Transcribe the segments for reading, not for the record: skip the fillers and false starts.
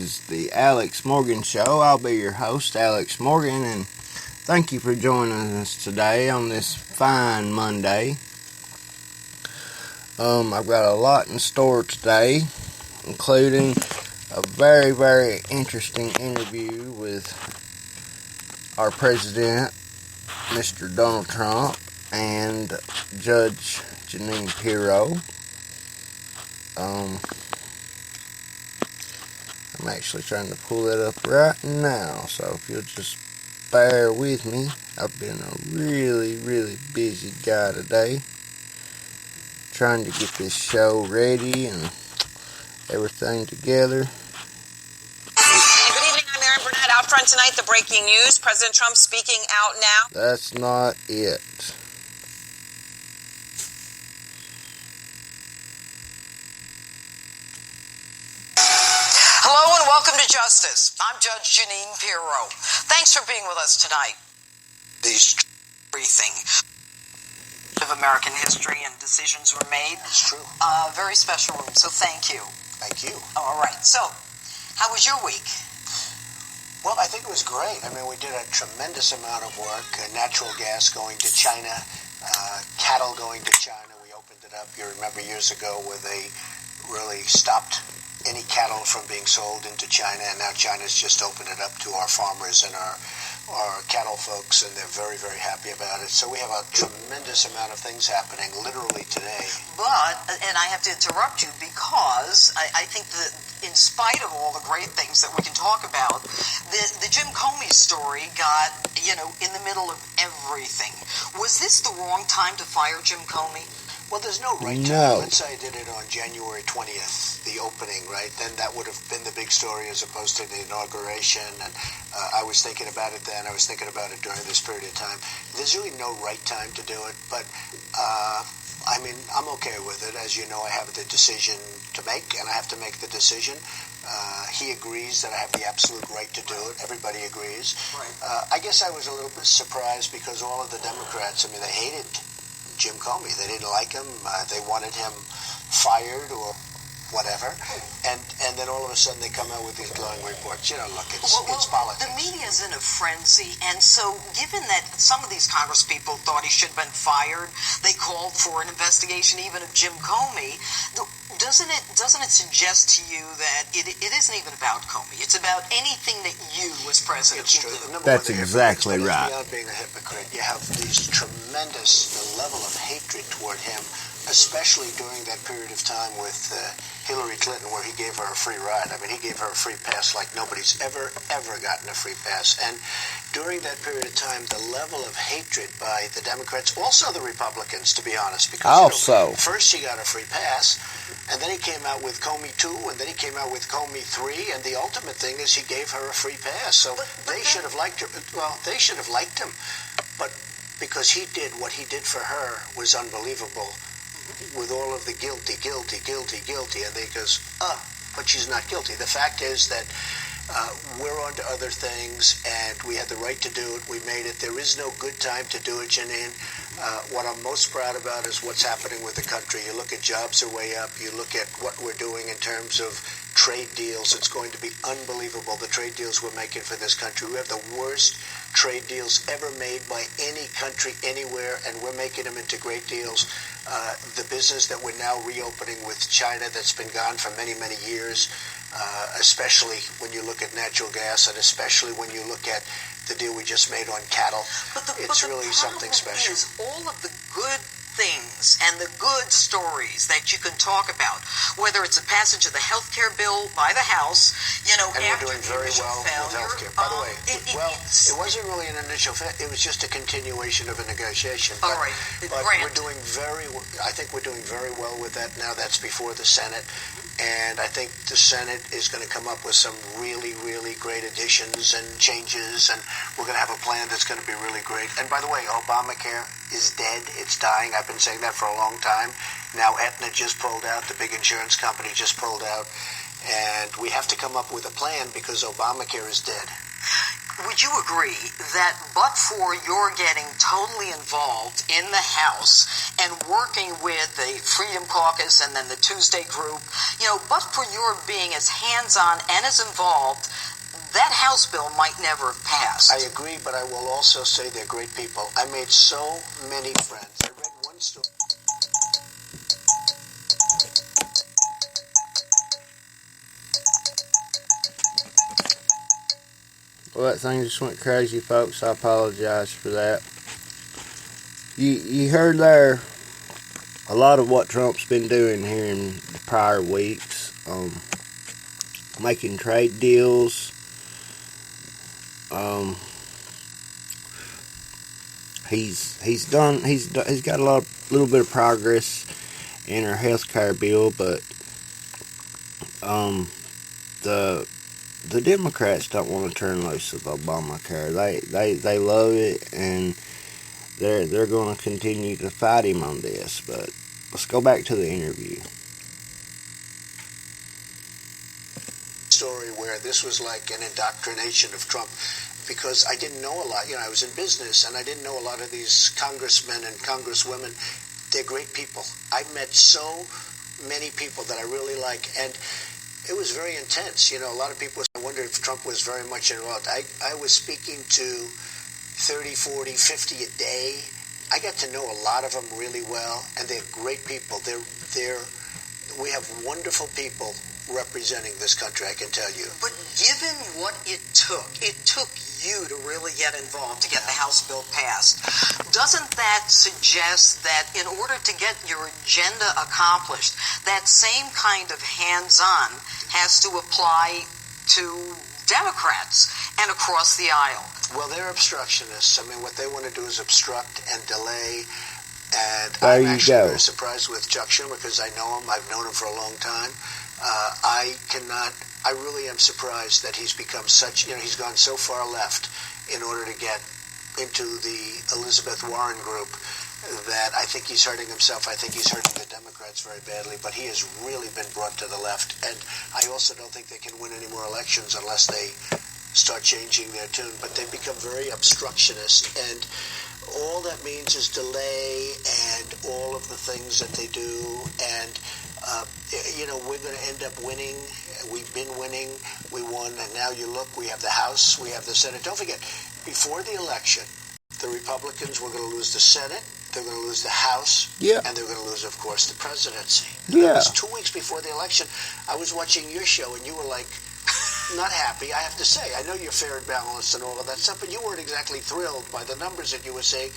is the Alex Morgan Show. I'll be your host, Alex Morgan, and thank you for joining us today on this fine Monday. I've got a lot in store today, including a very, very interesting interview with our president, Mr. Donald Trump, and Judge Jeanine Piero. I'm actually trying to pull it up right now, so if you'll just bear with me. I've been a really, really busy guy today, trying to get this show ready and everything together. Good evening, I'm Erin Burnett. Out front tonight, the breaking news. President Trump speaking out now. That's not it. Hello and welcome to Justice. I'm Judge Jeanine Piero. Thanks for being with us tonight. These briefing of American history and decisions were made. It's true. Very special room, so thank you. Thank you. All right, so how was your week? Well, I think it was great. I mean, we did a tremendous amount of work. Natural gas going to China, cattle going to China. We opened it up, you remember, years ago where they really stopped any cattle from being sold into China, and now China's just opened it up to our farmers and our cattle folks, and they're very, very happy about it. So we have a tremendous amount of things happening literally today. But, and I have to interrupt you because I think that in spite of all the great things that we can talk about, the Jim Comey story got, in the middle of everything. Was this the wrong time to fire Jim Comey? Well, there's no right time. Let's say I did it on January 20th, the opening, right? Then that would have been the big story as opposed to the inauguration. And I was thinking about it then. I was thinking about it during this period of time. There's really no right time to do it. But, I'm okay with it. As you know, I have the decision to make, and I have to make the decision. He agrees that I have the absolute right to do it. Everybody agrees. Right. I guess I was a little bit surprised because all of the Democrats, they hated Jim Comey. They didn't like him. They wanted him fired or whatever. And then all of a sudden they come out with these glowing reports. Look, it's politics. The media's in a frenzy. And so given that some of these congresspeople thought he should have been fired, they called for an investigation even of Jim Comey. Doesn't it suggest to you that it isn't even about Comey? It's about anything that you, as president, it's true. That's exactly right. Beyond being a hypocrite, you have these tremendous level of hatred toward him, especially during that period of time with Hillary Clinton, where he gave her a free ride. He gave her a free pass like nobody's ever gotten a free pass. And during that period of time, the level of hatred by the Democrats, also the Republicans, to be honest, because first she got a free pass, and then he came out with Comey 2, and then he came out with Comey 3, and the ultimate thing is he gave her a free pass. So they should have liked her. Well, they should have liked him, but because he did what he did for her was unbelievable. With all of the guilty, and they goes, but she's not guilty. The fact is that we're on to other things, and we had the right to do it. We made it. There is no good time to do it, Jeanine. What I'm most proud about is what's happening with the country. You look at jobs are way up. You look at what we're doing in terms of trade deals. It's going to be unbelievable, the trade deals we're making for this country. We have the worst trade deals ever made by any country anywhere, and we're making them into great deals. The business that we're now reopening with China that's been gone for many, many years, especially when you look at natural gas, and especially when you look at the deal we just made on cattle. It's really something special. Is all of the good things and the good stories that you can talk about, whether it's a passage of the health care bill by the House, and after we're doing very well with health care. By the way, it wasn't really an initial failure. It was just a continuation of a negotiation. All right. But we're doing I think we're doing very well with that now. That's before the Senate. And I think the Senate is going to come up with some really, really great additions and changes, and we're going to have a plan that's going to be really great. And by the way, Obamacare is dead. It's dying. I've been saying that for a long time. Now Aetna just pulled out. The big insurance company just pulled out. And we have to come up with a plan because Obamacare is dead. would you agree that but for your getting totally involved in the House and working with the Freedom Caucus and then the Tuesday group, but for your being as hands-on and as involved, that House bill might never have passed? I agree, but I will also say they're great people. I made so many friends. I read one story. Well, that thing just went crazy, folks. I apologize for that. You heard there a lot of what Trump's been doing here in the prior weeks. Making trade deals. He's got a little bit of progress in our healthcare bill, but the Democrats don't want to turn loose with Obamacare. They love it, and they're going to continue to fight him on this. But let's go back to the interview. Story where this was like an indoctrination of Trump, because I didn't know a lot. I was in business, and I didn't know a lot of these congressmen and congresswomen. They're great people. I met so many people that I really like, and it was very intense. A lot of people wondered if Trump was very much involved. I was speaking to 30, 40, 50 a day. I got to know a lot of them really well, and they're great people. We have wonderful people representing this country, I can tell you. But given what it took you to really get involved to get the House bill passed, doesn't that suggest that in order to get your agenda accomplished, that same kind of hands-on has to apply to Democrats and across the aisle? Well, they're obstructionists. What they want to do is obstruct and delay. And there I'm actually go. very surprised with Chuck Schumer, because I know him. I've known him for a long time. I really am surprised that he's become such, he's gone so far left in order to get into the Elizabeth Warren group that I think he's hurting himself. I think he's hurting the Democrats very badly, but he has really been brought to the left. And I also don't think they can win any more elections unless they start changing their tune. But they've become very obstructionist, and all that means is delay and all of the things that they do. And we're going to end up winning. We've been winning. We won, and now you look, we have the House, we have the Senate. Don't forget, before the election, the Republicans were going to lose the Senate, they're going to lose the House, and they're going to lose, of course, the presidency. Yeah. It was 2 weeks before the election. I was watching your show, and you were like, not happy, I have to say. I know you're fair and balanced and all of that stuff, but you weren't exactly thrilled by the numbers that you were seeing.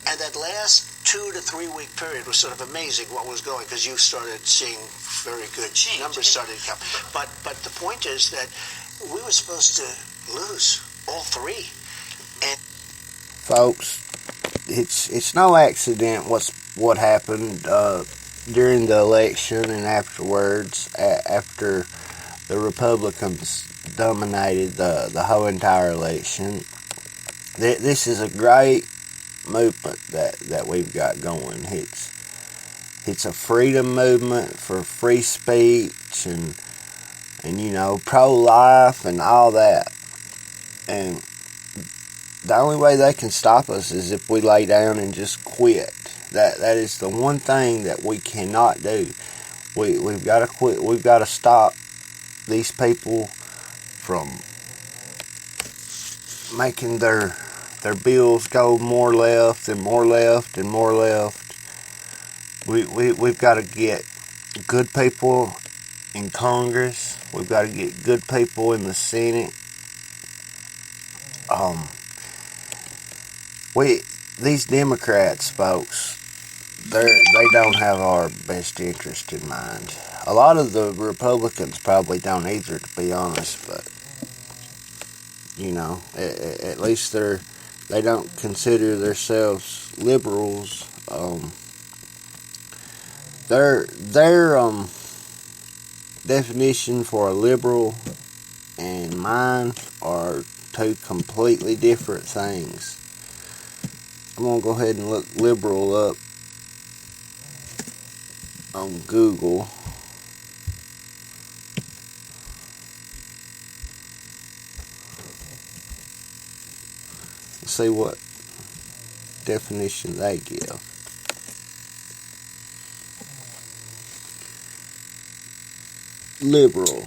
And that last 2 to 3 week period was sort of amazing what was going, because you started seeing very good numbers started to come. But the point is that we were supposed to lose all three. And Folks, it's no accident what happened during the election and afterwards, after the Republicans dominated the whole entire election. This is a great movement that we've got going. It's a freedom movement for free speech and pro-life and all that. And the only way they can stop us is if we lay down and just quit. That is the one thing that we cannot do. We've got to quit. We've got to stop these people from making their bills go more left and more left and more left. We've got to get good people in Congress. We've got to get good people in the Senate. These Democrats, folks, they don't have our best interest in mind. A lot of the Republicans probably don't either, to be honest, but at least they don't consider themselves liberals. Their definition for a liberal and mine are two completely different things. I'm going to go ahead and look liberal up on Google. Let's see what definition they give. Liberal.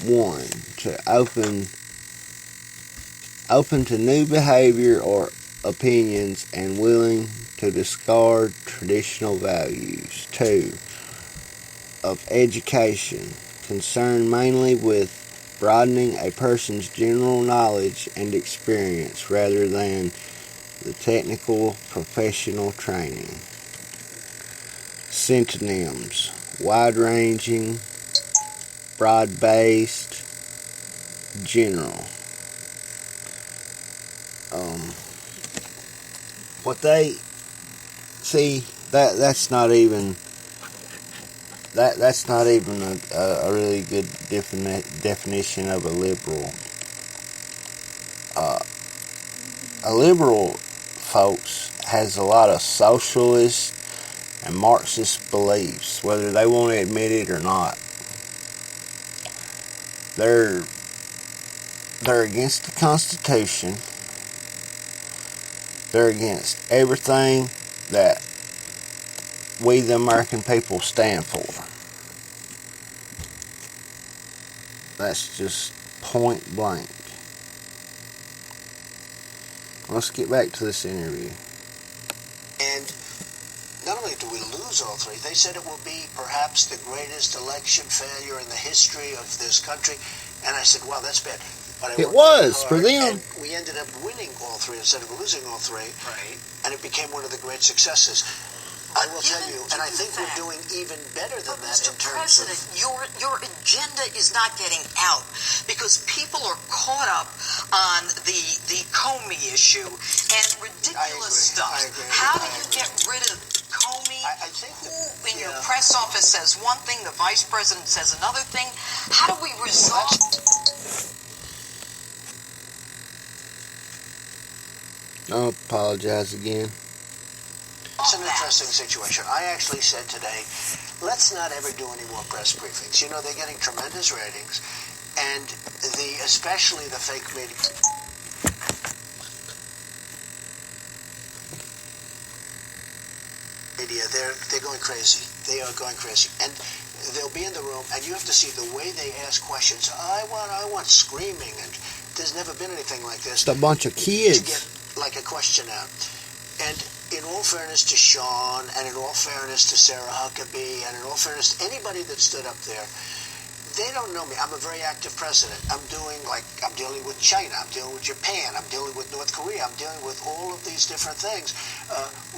1. To open to new behavior or opinions and willing to discard traditional values. 2. Of education, concerned mainly with broadening a person's general knowledge and experience rather than the technical professional training. Synonyms: wide-ranging, broad-based, general. What they see, that's not even a really good definition of a liberal. A liberal, folks, has a lot of socialist and Marxist beliefs, whether they want to admit it or not. They're against the Constitution. They're against everything that we, the American people, stand for. That's just point blank. Let's get back to this interview. And not only do we lose all three, they said it will be perhaps the greatest election failure in the history of this country. And I said, wow, that's bad. But it was for them. And we ended up winning all three instead of losing all three. Right. And it became one of the great successes. I will tell you, and I think we're doing even better than that in terms of... Mr. President, your agenda is not getting out because people are caught up on the Comey issue and ridiculous stuff. I agree. How do you get rid of Comey? I think who in your press office says one thing, the vice president says another thing? How do we resolve... I'll apologize again. It's an interesting situation. I actually said today, let's not ever do any more press briefings. You know, they're getting tremendous ratings, and especially the fake media. They're going crazy. They are going crazy, and they'll be in the room, and you have to see the way they ask questions. I want screaming, and there's never been anything like this. Just a bunch of kids. To get like a question out, and in all fairness to Sean, and in all fairness to Sarah Huckabee, and in all fairness to anybody that stood up there, they don't know me. I'm a very active president. I'm dealing with China. I'm dealing with Japan. I'm dealing with North Korea. I'm dealing with all of these different things.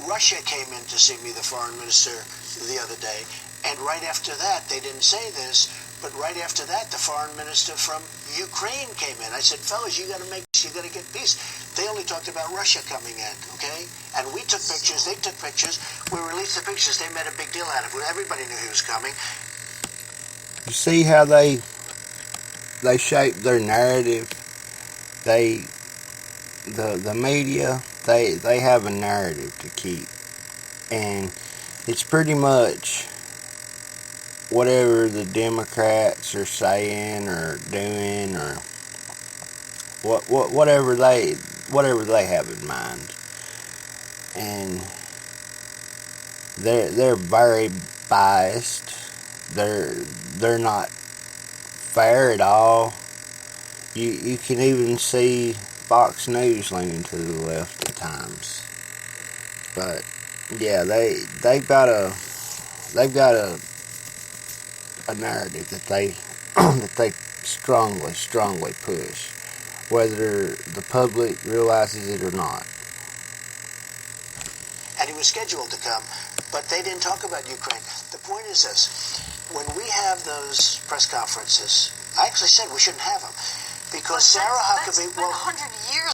Russia came in to see me, the foreign minister, the other day. And right after that, they didn't say this, but right after that, the foreign minister from Ukraine came in. I said, fellas, you got to get peace. They only talked about Russia coming in, okay? And we took pictures. They took pictures. We released the pictures. They made a big deal out of it. Everybody knew he was coming. You see how they shape their narrative? The media, they have a narrative to keep, and it's pretty much whatever the Democrats are saying or doing, or whatever they have in mind, and they're very biased. They're not fair at all. You can even see Fox News leaning to the left at times. But yeah, they've got a narrative that they strongly push, whether the public realizes it or not. And he was scheduled to come, but they didn't talk about Ukraine. The point is this: when we have those press conferences, I actually said we shouldn't have them because Sarah Huckabee. That's been 100 years